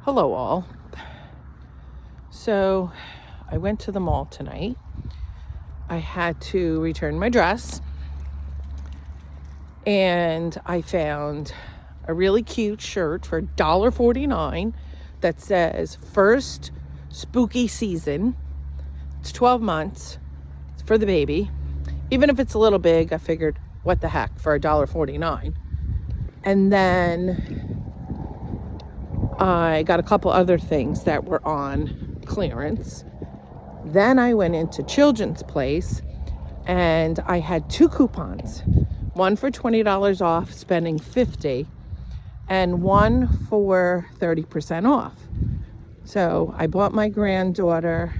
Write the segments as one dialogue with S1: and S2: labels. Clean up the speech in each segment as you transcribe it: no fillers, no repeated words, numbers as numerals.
S1: Hello all. So I went to the mall tonight. I had to return my dress and I found a really cute shirt for $1.49 that says first spooky season. It's 12 months. It's for the baby. Even if it's a little big, I figured what the heck for $1.49. And then I got a couple other things that were on clearance. Then I went into Children's Place and I had 2 coupons. One for $20 off, spending $50, and one for 30% off. So I bought my granddaughter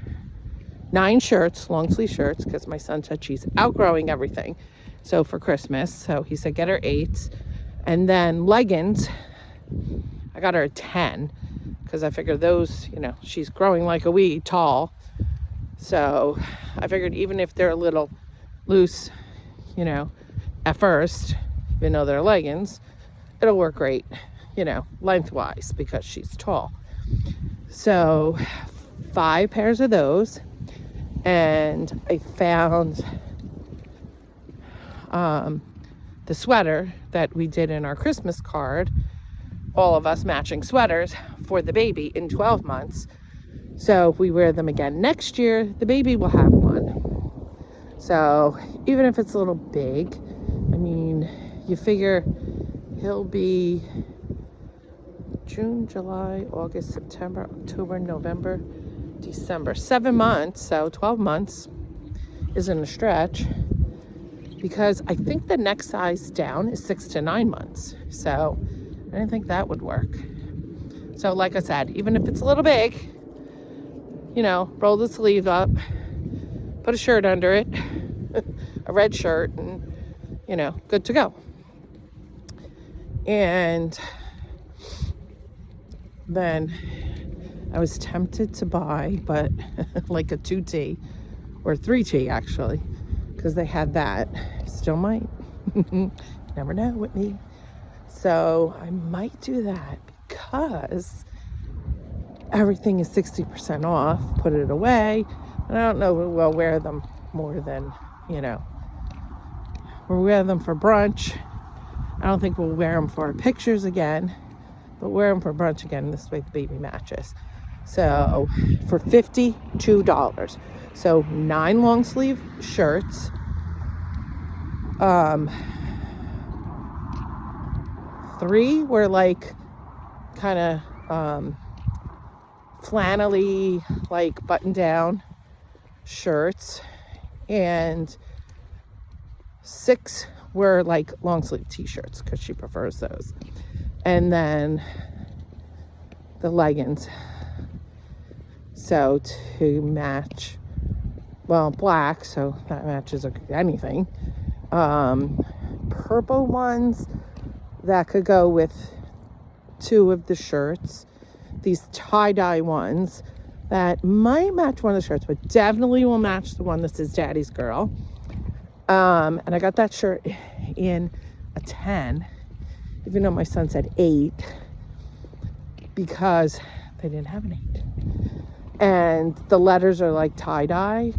S1: 9 shirts, long sleeve shirts, because my son said she's outgrowing everything. So for Christmas, so he said get her 8s. And then leggings, I got her a 10 because I figured those, she's growing like a weed, tall. So I figured even if they're a little loose, at first, even though they're leggings, it'll work great, lengthwise because she's tall. So 5 pairs of those. And I found the sweater that we did in our Christmas card, all of us matching sweaters for the baby in 12 months. So if we wear them again next year, the baby will have one. So even if it's a little big, you figure he'll be June, July, August, September, October, November, December. 7 months, so 12 months isn't a stretch, because I think the next size down is 6 to 9 months. So I didn't think that would work. So like I said, even if it's a little big, roll the sleeve up, put a shirt under it, a red shirt, and, good to go. And then I was tempted to buy, but like a 2T or 3T actually, because they had that. Still might. Never know with me. So I might do that because everything is 60% off. Put it away. And I don't know, we'll wear them more than, we'll wear them for brunch. I don't think we'll wear them for pictures again, but wear them for brunch again. This way the baby matches. So for $52. So 9 long sleeve shirts. 3 were like kind of flannelly, like button down shirts, and 6 were like long sleeve t-shirts because she prefers those. And then the leggings, so to match, black, so that matches anything. Purple ones that could go with 2 of the shirts. These tie-dye ones that might match one of the shirts, but definitely will match the one that says Daddy's Girl. And I got that shirt in a 10, even though my son said 8, because they didn't have an 8. And the letters are like tie-dye,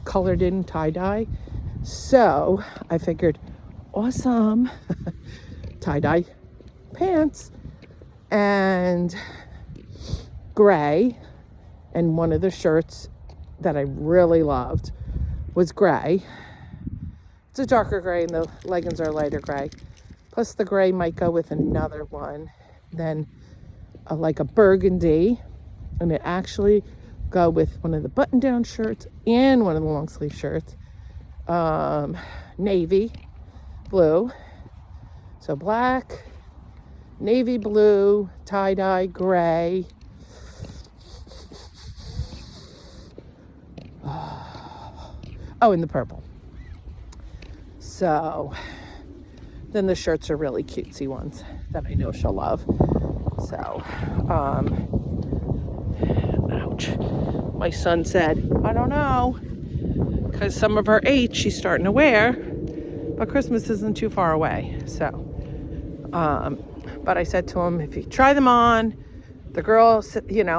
S1: colored in tie-dye. So I figured, awesome, tie-dye pants and gray. And one of the shirts that I really loved was gray. It's a darker gray and the leggings are lighter gray. Plus the gray might go with another one. Then like a burgundy. And it actually go with one of the button-down shirts and one of the long sleeve shirts. Navy blue. So black, navy blue, tie-dye, gray. Oh, and the purple. So then the shirts are really cutesy ones that I know she'll love. So, ouch. My son said, I don't know, because some of her 8 she's starting to wear, but Christmas isn't too far away. So, but I said to him, if you try them on, The girl,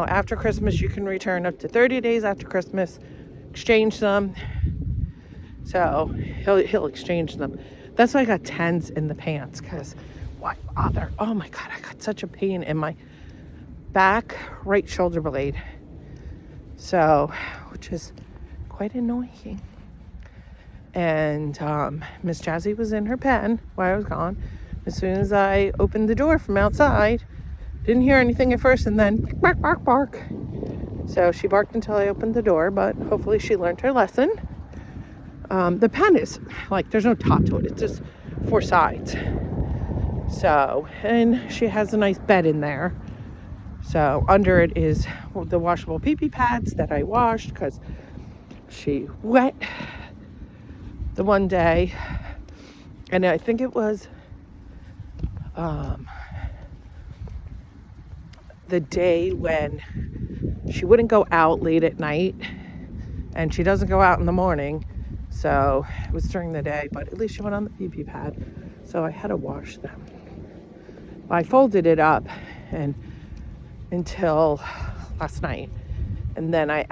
S1: after Christmas, you can return up to 30 days after Christmas, exchange them. So he'll exchange them. That's why I got 10s in the pants, because why bother? Oh my God, I got such a pain in my back right shoulder blade. So, which is quite annoying. And Miss Jazzy was in her pen while I was gone. As soon as I opened the door from outside, didn't hear anything at first, and then bark, bark, bark. So she barked until I opened the door, but hopefully she learned her lesson. The pen is like, there's no top to it. It's just 4 sides. So, and she has a nice bed in there. So under it is the washable pee-pee pads that I washed because she wet the one day. And I think it was the day when she wouldn't go out late at night, and she doesn't go out in the morning. So it was during the day, but at least she went on the pee-pee pad. So I had to wash them. I folded it up until last night. And then I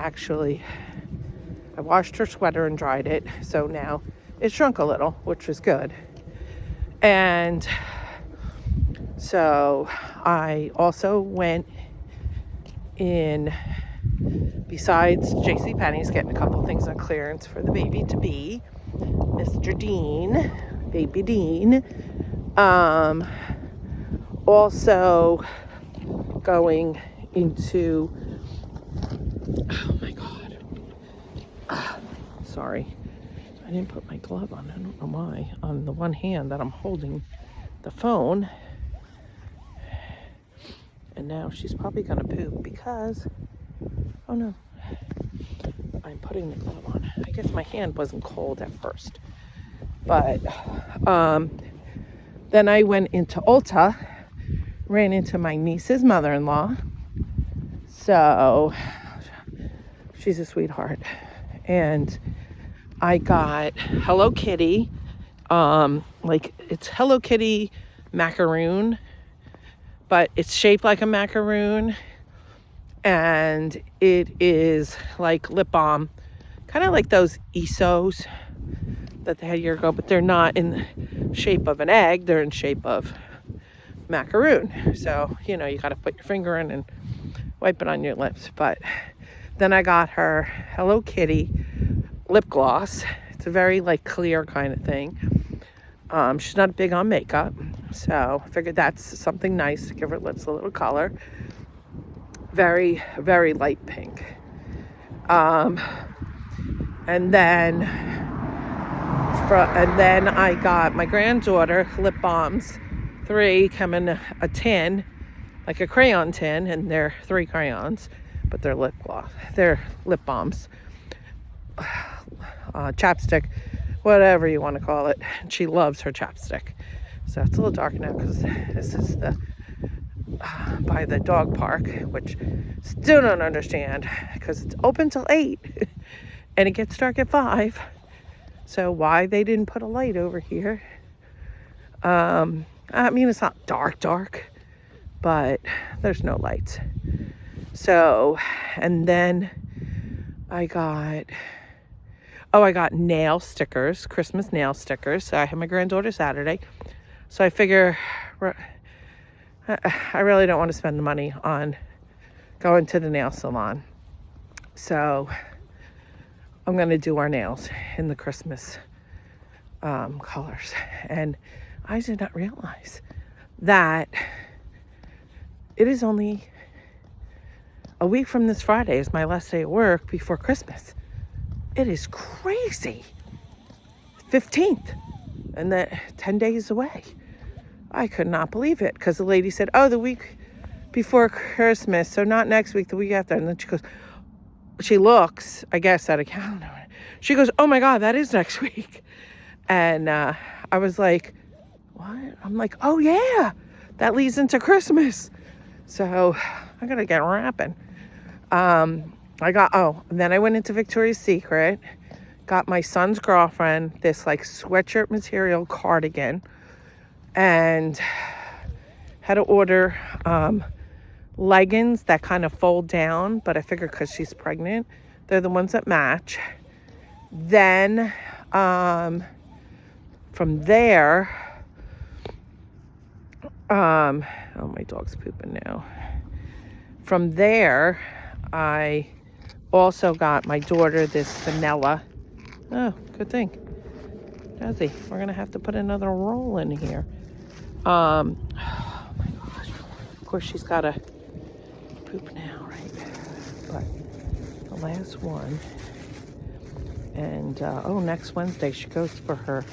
S1: washed her sweater and dried it. So now it shrunk a little, which was good. And so I also went in, besides JCPenney's, getting a couple things on clearance for the baby to be, Mr. Dean, baby Dean. Also going into, oh my God. Sorry. I didn't put my glove on. I don't know why. On the one hand that I'm holding the phone. And now she's probably going to poop because, oh no, I'm putting the glove on. I guess my hand wasn't cold at first. But then I went into Ulta, ran into my niece's mother-in-law. So she's a sweetheart. And I got Hello Kitty, it's Hello Kitty macaroon, but it's shaped like a macaroon, and it is like lip balm, kind of like those Essos that they had a year ago, but they're not in the shape of an egg, they're in shape of macaroon. So, you got to put your finger in and wipe it on your lips. But then I got her Hello Kitty lip gloss. It's a very clear kind of thing. She's not big on makeup, so I figured that's something nice to give her lips a little color. Very, very light pink. And then I got my granddaughter lip balms. 3 come in a tin, like a crayon tin, and they're 3 crayons, but they're lip gloss. They're lip balms. Chapstick, whatever you want to call it. She loves her chapstick. So it's a little dark now because this is the by the dog park, which still don't understand because it's open till 8 and it gets dark at 5. So why they didn't put a light over here? It's not dark, but there's no lights. So, and then I got nail stickers, Christmas nail stickers. So I had my granddaughter Saturday. So I figure I really don't want to spend the money on going to the nail salon. So I'm going to do our nails in the Christmas colors. And I did not realize that it is only a week from this Friday is my last day at work before Christmas. It is crazy. 15th, and then 10 days away. I could not believe it because the lady said, the week before Christmas, so not next week, the week after. And then she looks, I guess, at a calendar. She goes, oh my God, that is next week. And I was like, what? I'm like, oh yeah, that leads into Christmas. So I gotta get wrapping. And then I went into Victoria's Secret, got my son's girlfriend this sweatshirt material cardigan, and had to order leggings that kind of fold down, but I figure because she's pregnant, they're the ones that match. Then from there, oh, my dog's pooping now. From there, I also got my daughter this vanilla. Oh, good thing. Jazzy, we're going to have to put another roll in here. Oh my gosh. Of course, she's got to poop now, right? But the last one. And, next Wednesday she goes for her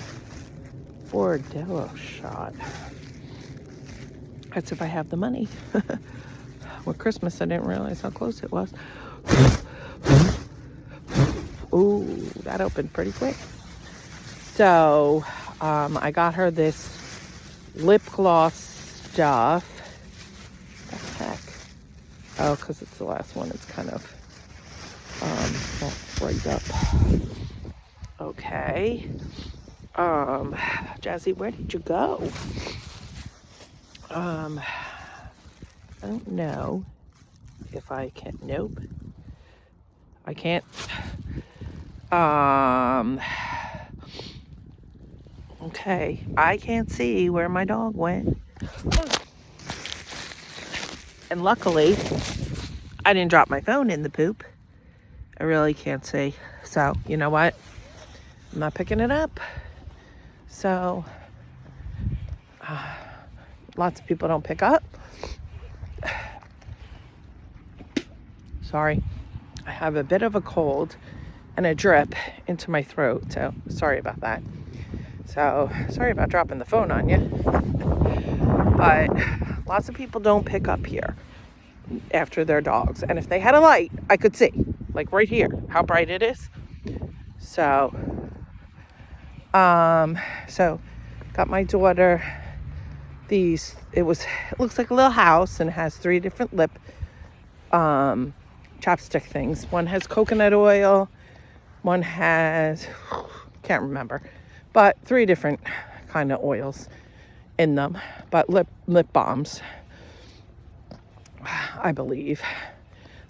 S1: Bordello shot. That's if I have the money. With Christmas, I didn't realize how close it was. Ooh, that opened pretty quick. So, I got her this lip gloss stuff. What the heck? Oh, because it's the last one. It's kind of all right up. Okay. Jazzy, where did you go? I don't know if I can. Nope. I can't. Okay. I can't see where my dog went. And luckily, I didn't drop my phone in the poop. I really can't see. So, you know what? I'm not picking it up. So, lots of people don't pick up. Sorry. I have a bit of a cold and a drip into my throat. So, sorry about that. So, sorry about dropping the phone on you. But lots of people don't pick up here after their dogs. And if they had a light, I could see. Like right here, how bright it is. So, got my daughter these, it looks like a little house and it has 3 different lip chapstick things. One has coconut oil, one has, can't remember, but 3 different kind of oils in them, but lip balms, I believe,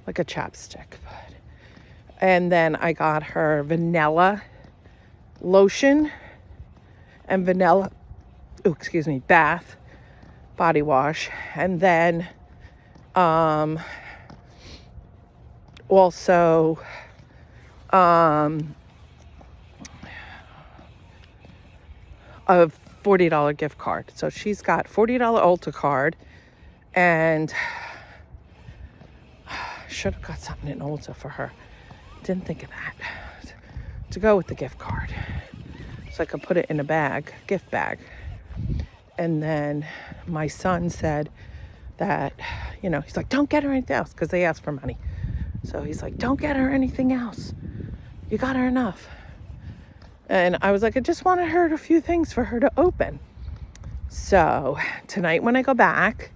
S1: like a chapstick. And then I got her vanilla lotion and vanilla, bath body wash. And then also a $40 gift card. So she's got $40 Ulta card, and should have got something in Ulta for her. Didn't think of that. To go with the gift card. So I could put it in a gift bag. And then my son said that, he's like, don't get her anything else, because they asked for money. So he's like, don't get her anything else. You got her enough. And I was like, I just wanted her a few things for her to open. So tonight when I go back,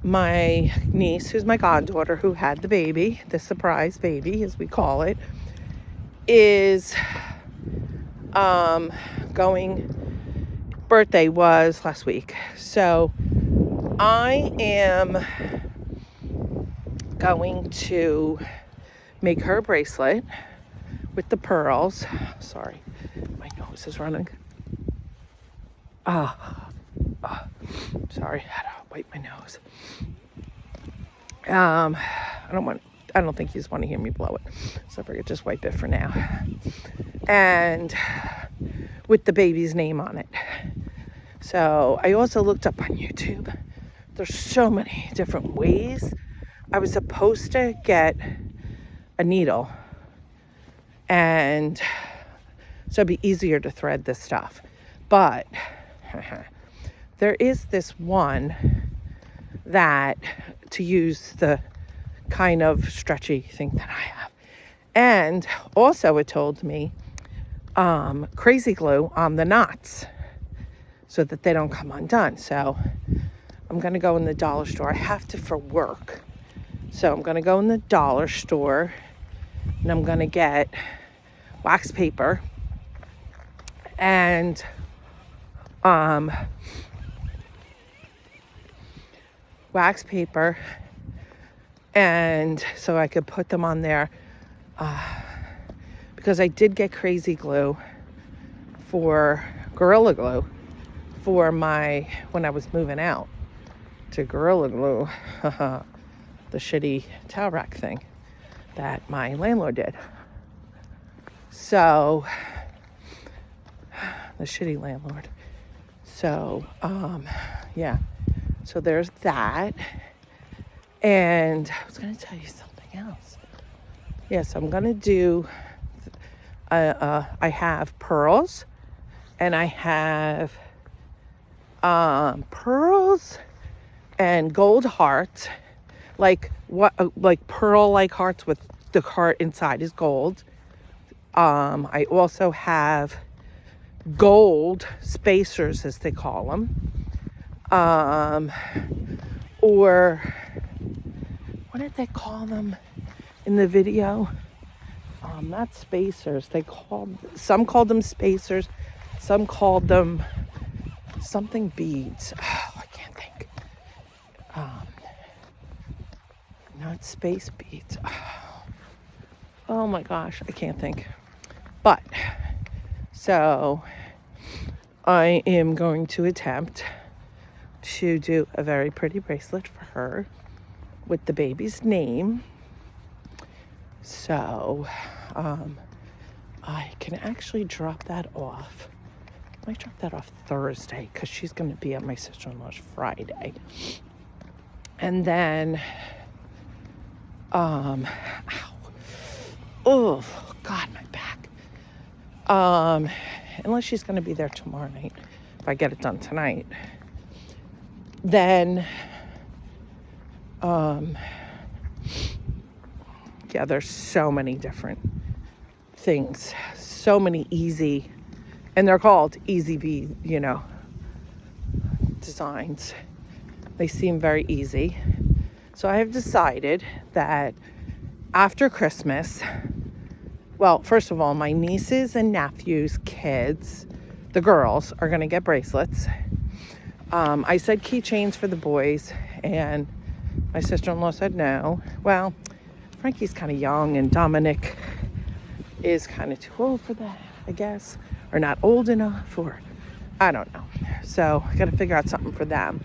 S1: my niece, who's my goddaughter, who had the baby, the surprise baby, as we call it, is birthday was last week. So I am going to make her a bracelet with the pearls. Sorry, my nose is running. Sorry, I had to wipe my nose. I don't think you just want to hear me blow it. So I figured just wipe it for now. And with the baby's name on it. So I also looked up on YouTube. There's so many different ways. I was supposed to get a needle, and so it'd be easier to thread this stuff. But there is this one that to use the kind of stretchy thing that I have. And also it told me crazy glue on the knots so that they don't come undone. So I'm going to go in the dollar store. I have to for work. So I'm going to go in the dollar store and I'm going to get wax paper and wax paper And so I could put them on there, because I did get Crazy Glue for Gorilla Glue for when I was moving out to Gorilla Glue, the shitty towel rack thing that my landlord did. So, the shitty landlord. So, yeah. So there's that. And I was going to tell you something else. Yes, I'm going to do, I have pearls, and I have pearls and gold hearts, like pearl-like hearts with the heart inside is gold. I also have gold spacers, as they call them, or what did they call them in the video? Not spacers. Some called them spacers, some called them something beads. Oh, I can't think. Not space beads. Oh my gosh, I can't think. But so I am going to attempt to do a very pretty bracelet for her with the baby's name. So I can actually drop that off. I might drop that off Thursday because she's going to be at my sister-in-law's Friday. And then, oh God, my back. Unless she's going to be there tomorrow night, if I get it done tonight. Then, yeah, there's so many different things, so many easy, and they're called easy bead, designs. They seem very easy. So I have decided that after Christmas, well, first of all, my nieces and nephews' kids, the girls, are going to get bracelets. I said keychains for the boys, and my sister-in-law said no. Well, Frankie's kind of young, and Dominic is kind of too old for that, I guess, or not old enough, or I don't know. So I got to figure out something for them.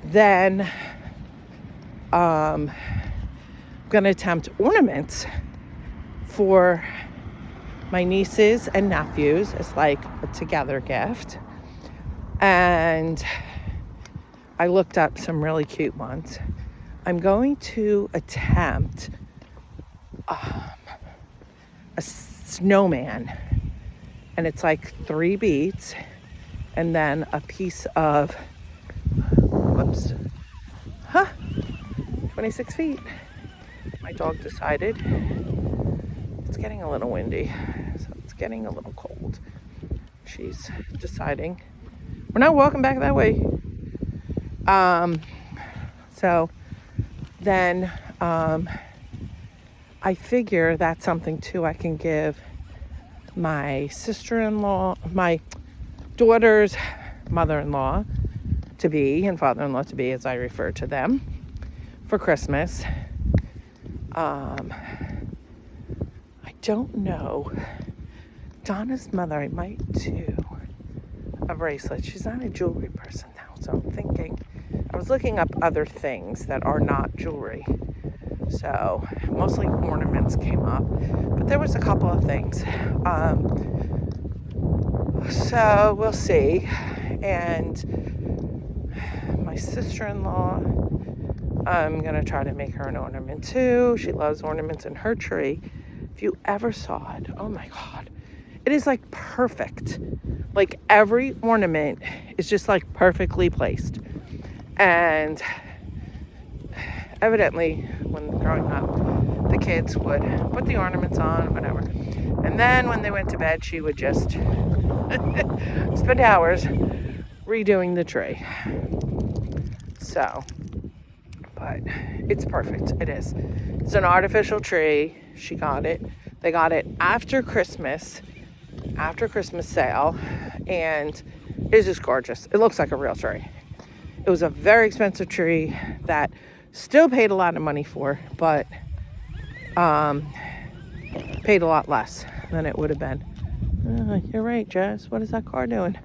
S1: Then I'm going to attempt ornaments for my nieces and nephews as like a together gift. And I looked up some really cute ones. I'm going to attempt a snowman, and it's like 3 beads and then a piece of 26 feet. My dog decided it's getting a little windy, so it's getting a little cold. She's deciding we're not walking back that way. So then I figure that's something too I can give my sister-in-law, my daughter's mother-in-law to be, and father-in-law to be, as I refer to them, for Christmas. I don't know. Donna's mother, I might do a bracelet. She's not a jewelry person now, so I'm thinking, I was looking up other things that are not jewelry. So mostly ornaments came up, but there was a couple of things. So we'll see. And my sister-in-law, I'm going to try to make her an ornament too. She loves ornaments in her tree. If you ever saw it, oh my God. It is like perfect. Like every ornament is just like perfectly placed. And evidently, when growing up, the kids would put the ornaments on, whatever. And then when they went to bed, she would just spend hours redoing the tree. So, but it's perfect. It is. It's an artificial tree. She got it. They got it after Christmas sale, and it's just gorgeous. It looks like a real tree. It was a very expensive tree that Still paid a lot of money for, but paid a lot less than it would have been. You're right, Jess. What is that car doing?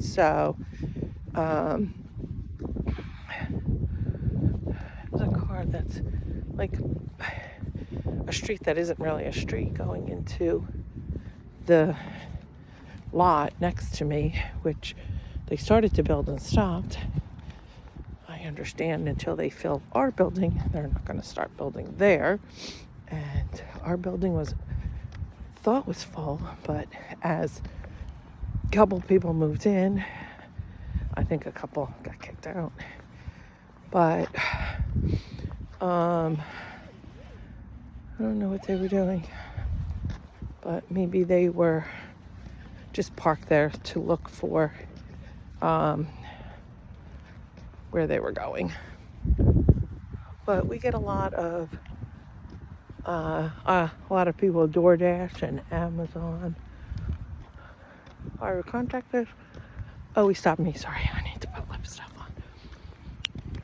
S1: So, there's a car that's like a street that isn't really a street going into the lot next to me, which they started to build and stopped. I understand until they fill our building, they're not going to start building there. And our building thought was full, but as a couple people moved in, I think a couple got kicked out. But I don't know what they were doing, but maybe they were just parked there to look for where they were going. But we get a lot of people DoorDash and Amazon. Our contractors. Oh, he stopped me. Sorry, I need to put lip stuff on.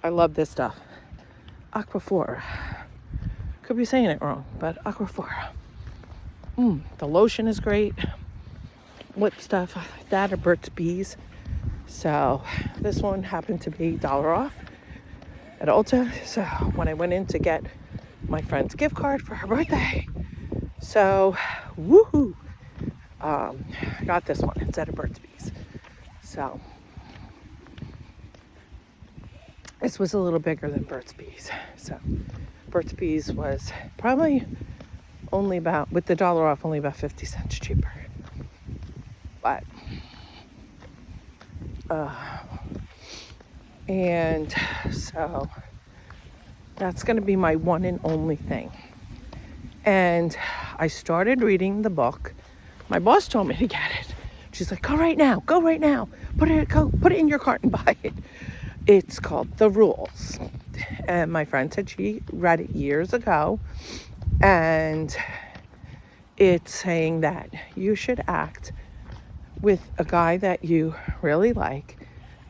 S1: I love this stuff. Aquaphor. Could be saying it wrong, but Aquaphor. The lotion is great. Lip stuff, that or Burt's Bees. So this one happened to be $1 off at Ulta. So when I went in to get my friend's gift card for her birthday, so woohoo, I got this one instead of Burt's Bees. So this was a little bigger than Burt's Bees. So Burt's Bees was probably only about, with the $1 off, only about 50 cents cheaper. But and so that's going to be my one and only thing. And I started reading the book. My boss told me to get it. She's like, go right now, put it in your cart and buy it. It's called The Rules. And my friend said she read it years ago, and it's saying that you should act with a guy that you really like,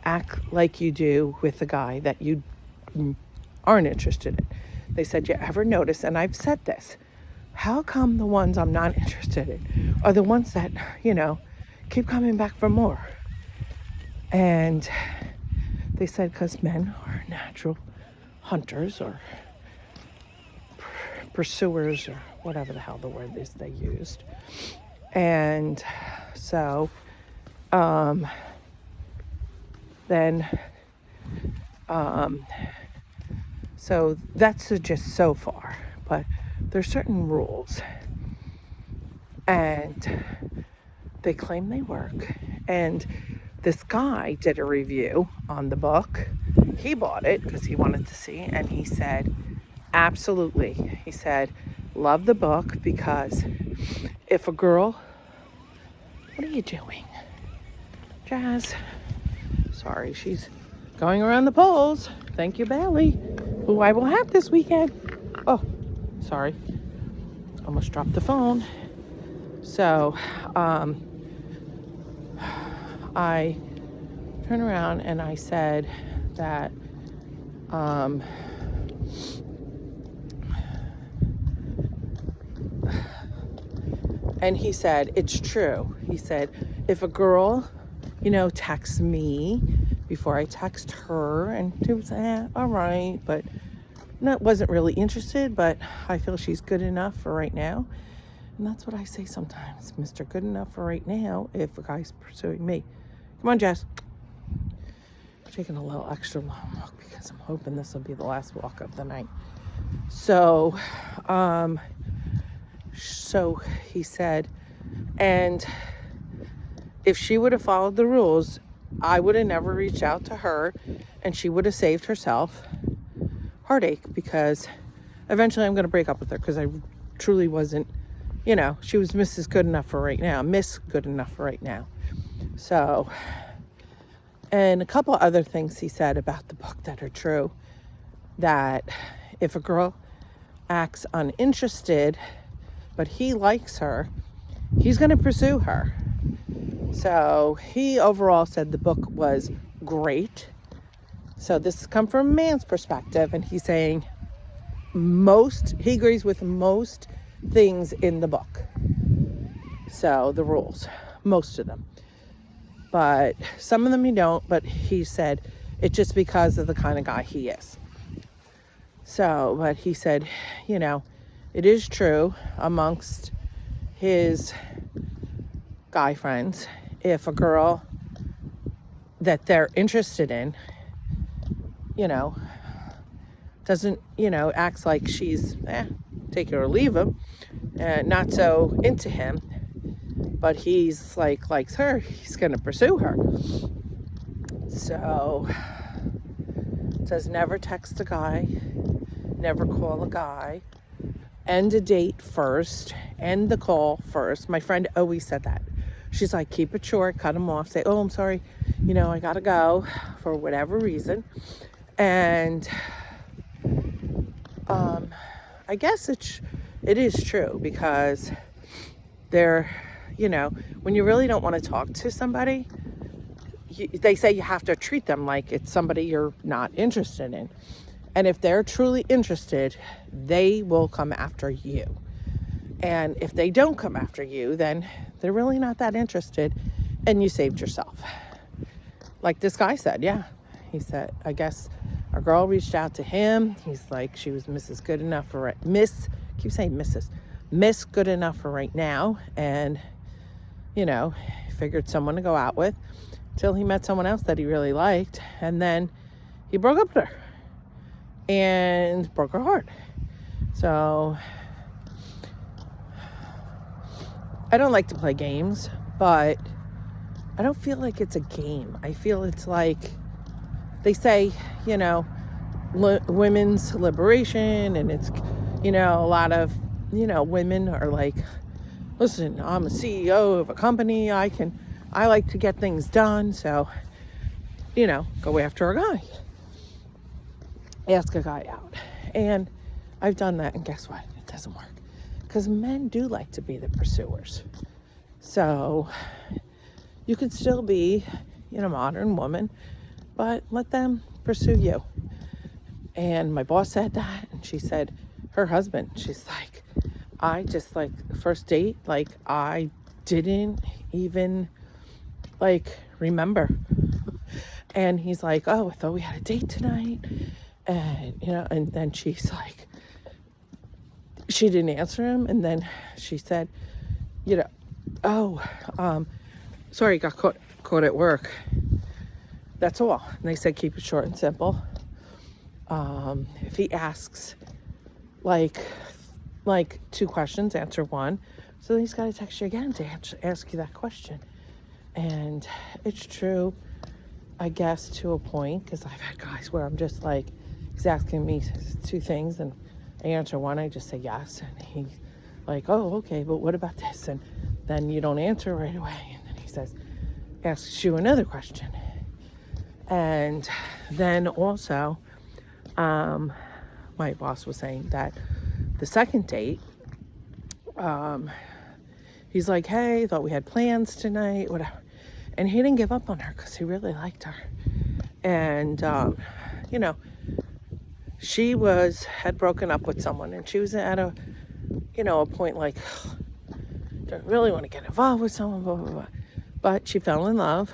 S1: act like you do with a guy that you aren't interested in. They said, you ever notice, and I've said this, how come the ones I'm not interested in are the ones that, keep coming back for more? And they said, because men are natural hunters or pursuers or whatever the hell the word is they used. And so so that's just so far, but there's certain rules, and they claim they work. And this guy did a review on the book. He bought it because he wanted to see, and he said, absolutely. He said, love the book because if a girl, what are you doing? Jazz. Sorry, she's going around the poles. Thank you, Bailey, who I will have this weekend. Oh, sorry. Almost dropped the phone. So, I turned around and I said that, and he said, it's true. He said, if a girl, texts me before I text her, and she was, all right, but wasn't really interested, but I feel she's good enough for right now. And that's what I say sometimes, Mr. Good enough for right now, if a guy's pursuing me. Come on, Jess. I'm taking a little extra long walk because I'm hoping this will be the last walk of the night. So he said, and if she would have followed the rules, I would have never reached out to her, and she would have saved herself heartache, because eventually I'm going to break up with her because I truly wasn't, she was Mrs. Good enough for right now, Miss Good enough for right now. So, and a couple other things he said about the book that are true, that if a girl acts uninterested, but he likes her, he's going to pursue her. So he overall said the book was great. So this has come from a man's perspective, and he's saying he agrees with most things in the book. So the rules, most of them. But some of them he don't, but he said it's just because of the kind of guy he is. So, but he said, it is true amongst his guy friends, if a girl that they're interested in, doesn't, acts like she's, take it or leave him, not so into him, but he's likes her, he's going to pursue her. So, it says never text a guy, never call a guy, end a date first, end the call first. My friend always said that. She's like, keep it short, cut him off, say, oh, I'm sorry, I gotta go for whatever reason. And I guess it is true, because when you really don't want to talk to somebody, they say you have to treat them like it's somebody you're not interested in. And if they're truly interested, they will come after you. And if they don't come after you, then they're really not that interested, and you saved yourself. Like this guy said, he said, I guess a girl reached out to him. He's like, she was Mrs. Good Enough for keep saying Mrs. Miss Good Enough for right now. And, he figured someone to go out with till he met someone else that he really liked. And then he broke up with her and broke her heart. So I don't like to play games, but I don't feel like it's a game. I feel it's like they say, women's liberation, and it's, a lot of, women are like, listen, I'm a CEO of a company. I like to get things done. So, go after a guy. Ask a guy out. And I've done that, and guess what? It doesn't work. Because men do like to be the pursuers. So you could still be, a modern woman, but let them pursue you. And my boss said that, and she said her husband, she's like, I just first date, I didn't even remember. And he's like, oh, I thought we had a date tonight. And, and then she's like, she didn't answer him. And then she said, sorry, got caught at work. That's all. And they said, keep it short and simple. If he asks two questions, answer one. So then he's got to text you again to ask you that question. And it's true, I guess, to a point, because I've had guys where I'm just like, he's asking me two things, and I answer one, I just say yes, and he's like, oh, okay, but what about this? And then you don't answer right away, and then he asks you another question. And then also, my boss was saying that the second date, he's like, hey, thought we had plans tonight, whatever. And he didn't give up on her because he really liked her. And, she had broken up with someone, and she was at a point like, don't really want to get involved with someone, blah, blah, blah. But she fell in love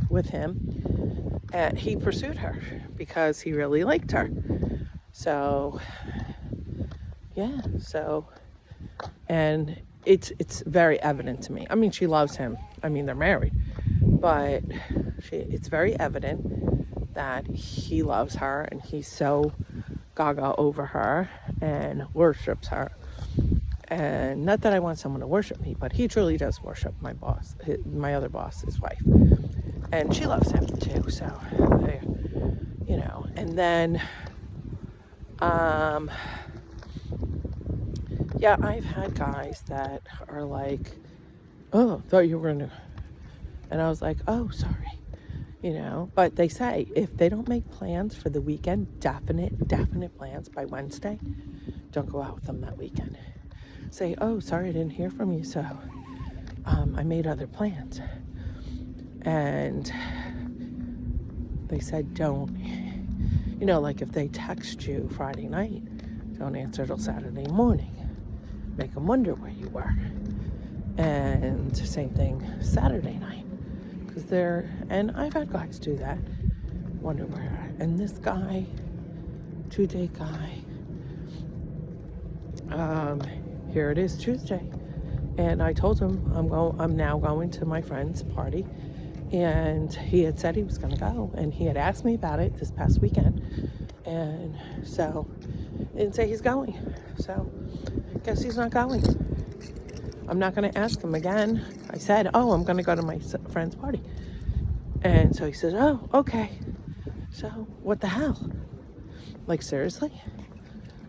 S1: with him, and he pursued her because he really liked her. So, and it's very evident to me. I mean, she loves him. I mean, they're married, but it's very evident that he loves her, and he's so gaga over her and worships her. And not that I want someone to worship me, but he truly does worship my boss, my other boss, his wife. And she loves him too, so, and then, I've had guys that are like, oh, thought you were gonna, and I was like, oh, sorry, but they say if they don't make plans for the weekend, definite plans by Wednesday, don't go out with them that weekend. Say, oh, sorry, I didn't hear from you, so I made other plans. And they said, don't You know, like if they text you Friday night, don't answer till Saturday morning. Make them wonder where you were. And same thing Saturday night. Because and I've had guys do that. Wonder where. And this guy, 2-date guy, here it is Tuesday. And I told him I'm now going to my friend's party. And he had said he was going to go. And he had asked me about it this past weekend. And so, he didn't say he's going. So, guess he's not going. I'm not going to ask him again. I said, oh, I'm going to go to my friend's party. And so he said, oh, okay. So, what the hell? Like, seriously?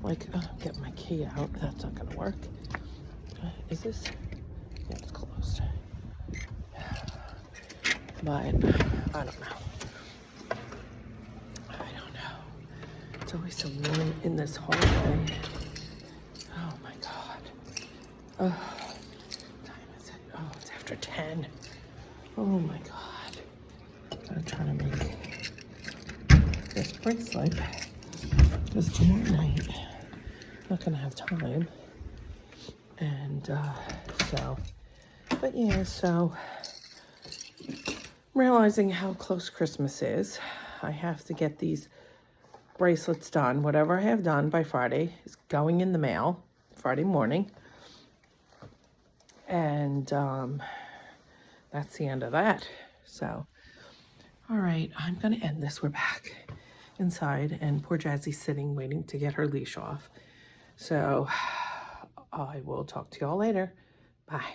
S1: Like, get my key out. That's not going to work. Is this? Yeah, it's closed. But, I don't know. I don't know. It's always so warm in this hallway. Oh, my God. Oh, what time is it? Oh, it's after 10. Oh, my God. I'm going to try to make this bracelet. Because tomorrow night, I'm not going to have time. And but yeah, so realizing how close Christmas is, I have to get these bracelets done. Whatever I have done by Friday is going in the mail Friday morning. And that's the end of that. So, all right, I'm going to end this. We're back inside, and poor Jazzy's sitting waiting to get her leash off. So I will talk to y'all later. Bye.